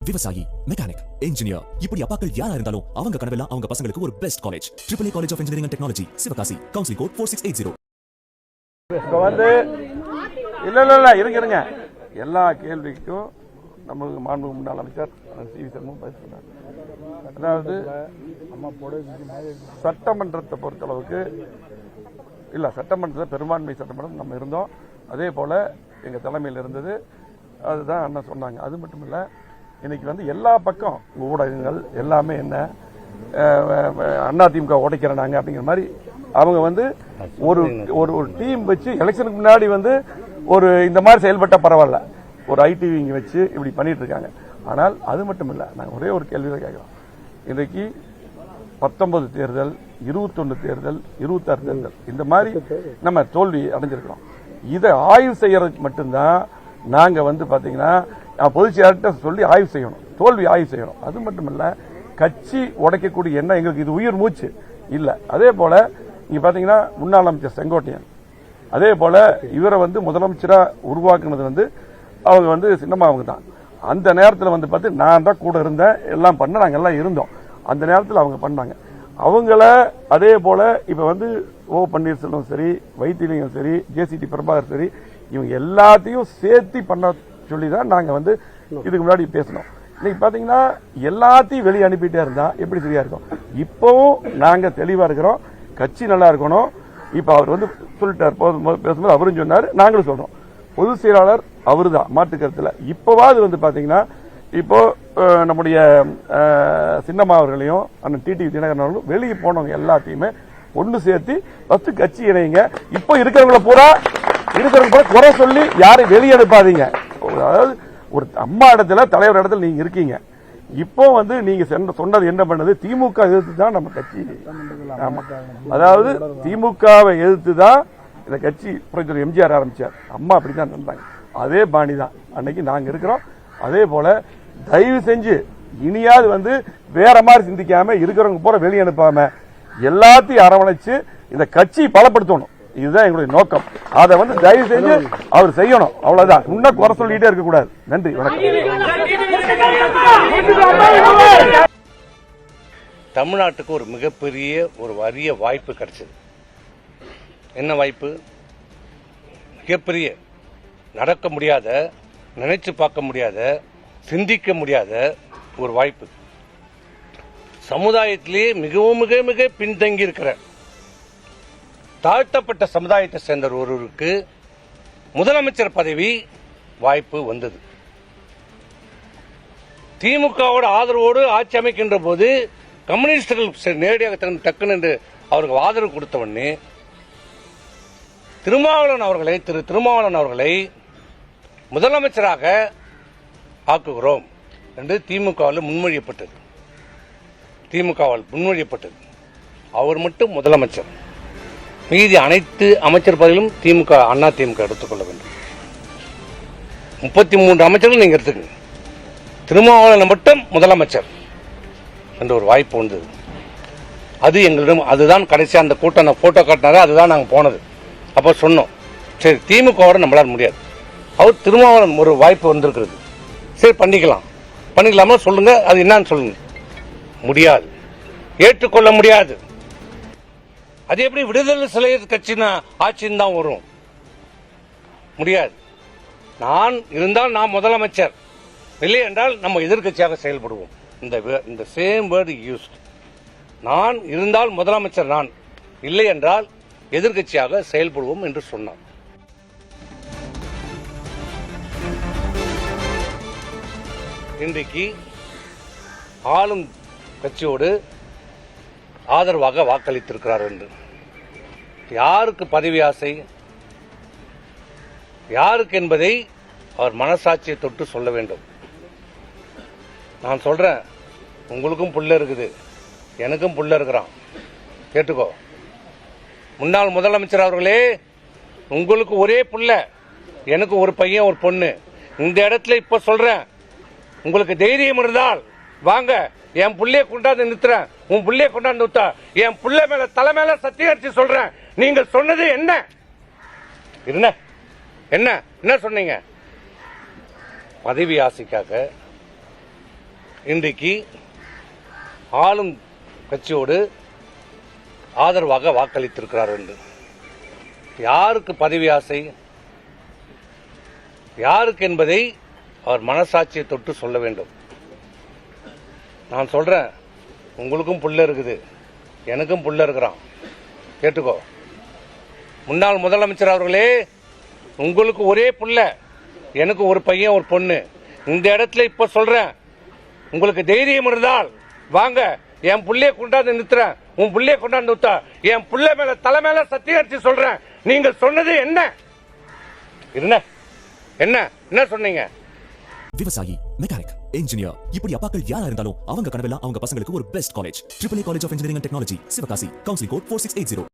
விவசாயி, mechanic, engineer, இப்படி அப்பாக்கள் யாரா இருந்தாலும் அவங்க கனவெல்லாம் அவங்க பசங்களுக்கு ஒரு best college. AAA college of engineering and technology, Sivakasi. Counselling code 4680. இருங்க எல்லா கேள்விக்கும் நமக்கு மாண்புமிகு முன்னாள் அமைச்சர் சி வி சண்முகம் பதில் சொன்னார். அதாவது சட்டமன்றத்தை பொறுத்தளவுக்கு சட்டமன்றத்தில் பெரும்பான்மை சட்டமன்றம் நம்ம இருந்தோம். அதே போல எங்க தலைமையில் இருந்தது. அதுதான் அண்ணா சொன்னாங்க. அது மட்டும் இல்ல, இன்னைக்கு எல்லா பக்கம் ஊடகங்கள் எல்லாமே என்ன அதிமுக உடைக்கிறாங்க அப்படிங்கிற மாதிரி அவங்க ஒரு ஒரு டீம் வச்சு எலெக்ஷனுக்கு முன்னாடி ஒரு இந்த மாதிரி செயல்பட்ட பரவாயில்ல, ஒரு ஐடிவிங்க வச்சு இப்படி பண்ணிட்டு இருக்காங்க. ஆனால் அது மட்டும் இல்ல, நாங்கள் ஒரே ஒரு கேள்வி தான் கேட்கிறோம். இன்றைக்கு 19 தேர்தல், 21 தேர்தல், 26 தேர்தல் இந்த மாதிரி நம்ம தோல்வி அடைஞ்சிருக்கிறோம். இதை ஆய்வு செய்யறதுக்கு மட்டும்தான் நாங்க பாத்தீங்கன்னா பொதுச் செயலாளர்கிட்ட சொல்லி ஆய்வு செய்யணும், தோல்வி ஆய்வு செய்யணும். அது மட்டும் இல்ல, கட்சி உடைக்கக்கூடிய எண்ணம் எங்களுக்கு இது உயிர் மூச்சு இல்ல. அதே போல இங்க பாத்தீங்கன்னா முன்னாள் அமைச்சர் செங்கோட்டையன், அதே போல இவரை முதலமைச்சரா உருவாக்குனது அவங்க சின்னமா அவங்க தான். அந்த நேரத்தில் பார்த்து நான் தான் கூட இருந்தேன், எல்லாம் பண்ண நாங்க எல்லாம் இருந்தோம். அந்த நேரத்தில் அவங்க பண்ணாங்க. அவங்கள அதே போல இப்ப ஓ பன்னீர்செல்வம் சரி, வைத்திலிங்கம் சரி, ஜேசிடி பிரபாகர் சரி, இவங்க எல்லாத்தையும் சேர்த்து பண்ண சொல்லிதான் நாங்க இதுக்கு முன்னாடி பேசணும். இன்னைக்கு பாத்தீங்கன்னா எல்லாத்தையும் வெளியே அனுப்பிட்டே இருந்தா எப்படி சரியா இருக்கும்? இப்பவும் நாங்க தெளிவா இருக்கிறோம், கட்சி நல்லா இருக்கணும். இப்ப அவர் சொல்லிட்டார், பேசும்போது அவரும் சொன்னாரு, நாங்களும் சொல்றோம். பொதுச் செயலாளர் அவருதான், மாற்று கருத்துல. இப்பவாது பாத்தீங்கன்னா இப்போ நம்முடைய சின்னம்மா அவர்களையும் அண்ணன் டிடிவி தினகரன் அவர்களும் வெளியே போனவங்க எல்லாத்தையுமே ஒன்று சேர்த்து ஃபர்ஸ்ட் கட்சி இணைங்க. இப்போ இருக்கிறவங்களை பூரா குறை சொல்லி யாரையும் வெளியே அனுப்பாதீங்க. அதாவது ஒரு அம்மா இடத்துல, தலைவர் இடத்துல நீங்க இருக்கீங்க. இப்போ நீங்க சொன்னது என்ன பண்ணது? திமுக எதிர்த்து தான் நம்ம கட்சி. அதாவது திமுகவை எதிர்த்து தான் இந்த கட்சி புரட்சியாளர் எம்ஜிஆர் ஆரம்பிச்சார். அம்மா அப்படிதான் இருந்தாங்க. அதே பாணி தான் அன்னைக்கு நாங்க இருக்கிறோம். அதே போல தயவு செஞ்சு இனியாவது வேற மாதிரி சிந்திக்காம இருக்கிறவங்க போற வெளியே அனுப்பாம எல்லாத்தையும் அரவணைச்சு இந்த கட்சி பலப்படுத்தணும். இதுதான் எங்களுடைய நோக்கம். அதை தயவு செஞ்சு அவர் செய்யணும். அவ்வளவுதான். இன்னும் குறை சொல்லிட்டே இருக்க கூடாது. நன்றி, வணக்கம். தமிழ்நாட்டுக்கு ஒரு மிகப்பெரிய ஒரு அரிய வாய்ப்பு கிடைச்சது. என்ன வாய்ப்பு? மிகப்பெரிய, நடக்க முடியாத, நினைச்சு பார்க்க முடியாத, சிந்திக்க முடியாத ஒரு வாய்ப்பு. சமுதாயத்திலேயே மிகவும் மிக மிக பின்தங்கி இருக்கிற தாழ்த்தப்பட்ட சமுதாயத்தை சேர்ந்த ஒருவருக்கு முதலமைச்சர் பதவி வாய்ப்பு வந்தது. திமுகவோட ஆதரவோடு ஆட்சி அமைக்கின்ற போது கம்யூனிஸ்டுகள் நேரடியாக டக்குன்னு என்று அவருக்கு ஆதரவு கொடுத்த உடனே திரு திருமாவளவன் அவர்களை முதலமைச்சராக ஆக்குகிறோம் என்று திமுகவால் முன்மொழியப்பட்டது. அவர் மட்டும் முதலமைச்சர். மீதி அனைத்து அமைச்சர் பதவியிலும் அண்ணா திமுக எடுத்துக்கொள்ள வேண்டும். 33 அமைச்சர்கள் நீங்க எடுத்துக்கங்க. திருமாவளவன் மட்டும் முதலமைச்சர் என்ற ஒரு வாய்ப்பு வந்தது. அது எங்களிடம், அதுதான் கடைசி அந்த கூட்டம் போட்டோ காட்டினாரு. அதுதான் நாங்கள் போனது. அப்போ சொன்னோம், சரி திமுகவோட நம்மளால முடியாது, அவர் திருமாவளவன் ஒரு வாய்ப்பு வந்திருக்கிறது, சரி பண்ணிக்கலாமா சொல்லுங்க, அது என்னன்னு சொல்லுங்க. முடியாது, ஏற்றுக்கொள்ள முடியாது. அது எப்படி விடுதலை சிறுத்தைகள் கட்சினா ஆட்சின்னு தான் வரும்? முடியாது. நான் இருந்தால் நான் முதலமைச்சர், இல்லை என்றால் நம்ம எதிர்கட்சியாக செயல்படுவோம். இந்த சேம் வேர்டு யூஸ்ட். நான் இருந்தால் முதலமைச்சர், நான் இல்லை என்றால் எதிர்கட்சியாக செயல்படுவோம் என்று சொன்னார். இன்றைக்கு ஆளும் கட்சியோடு ஆதரவாக வாக்களித்திருக்கிறார் என்று. யாருக்கு பதவி ஆசை, யாருக்கு என்பதை அவர் மனசாட்சியை தொட்டு சொல்ல வேண்டும். நான் சொல்றேன், உங்களுக்கும் புள்ள இருக்குது, எனக்கும் புள்ள இருக்கிறான், கேட்டுக்கோ. முன்னாள் முதலமைச்சர் அவர்களே, உங்களுக்கு ஒரே புள்ள, எனக்கு ஒரு பையன் ஒரு பொண்ணு. இந்த இடத்துல இப்ப சொல்றேன், உங்களுக்கு தைரியம் இருந்தால் வாங்க, என் புள்ளைய கொண்டாந்து நிறுத்துறேன், உன் புள்ளைய கொண்டாந்து நிறுத்தா, என் புள்ள மேல தலை மேல சத்தியம் அடிச்சு சொல்றேன். நீங்க சொன்னது என்ன என்ன சொன்னீங்க? பதவி ஆசைக்காக இன்றைக்கு ஆளும் கட்சியோடு ஆதரவாக வாக்களித்திருக்கிறார் என்று. யாருக்கு பதவி ஆசை, யாருக்கு என்பதை அவர் மனசாட்சியை தொட்டு சொல்ல வேண்டும். நான் சொல்றேன், உங்களுக்கும் புள்ள இருக்குது, எனக்கும் புள்ள இருக்கிறான், கேட்டுக்கோ. முன்னாள் முதலமைச்சர் அவர்களே, உங்களுக்கு ஒரே புள்ள, எனக்கு ஒரு பையன் ஒரு பொண்ணு. இந்த இடத்துல இப்ப சொல்றேன், உங்களுக்கு தைரியம் இருந்தால் வாங்க, என் புள்ளைய கொண்டாந்து நிறுத்துறேன், உன் புள்ளைய கொண்டாந்து நிறுத்தா, என் புள்ள மேல தலை மேல சத்தியம் அடிச்சு சொல்றேன். நீங்க சொன்னது என்ன என்ன என்ன சொன்னீங்க? விவசாயி, மெக்கானிக், இன்ஜினியர், இப்படி அப்பாக்கள் யாரா இருந்தாலும் அவங்க கனவெல்லாம் அவங்க பசங்களுக்கு ஒரு best college. AAA college of engineering and technology, Sivakasi. Counselling code 4680.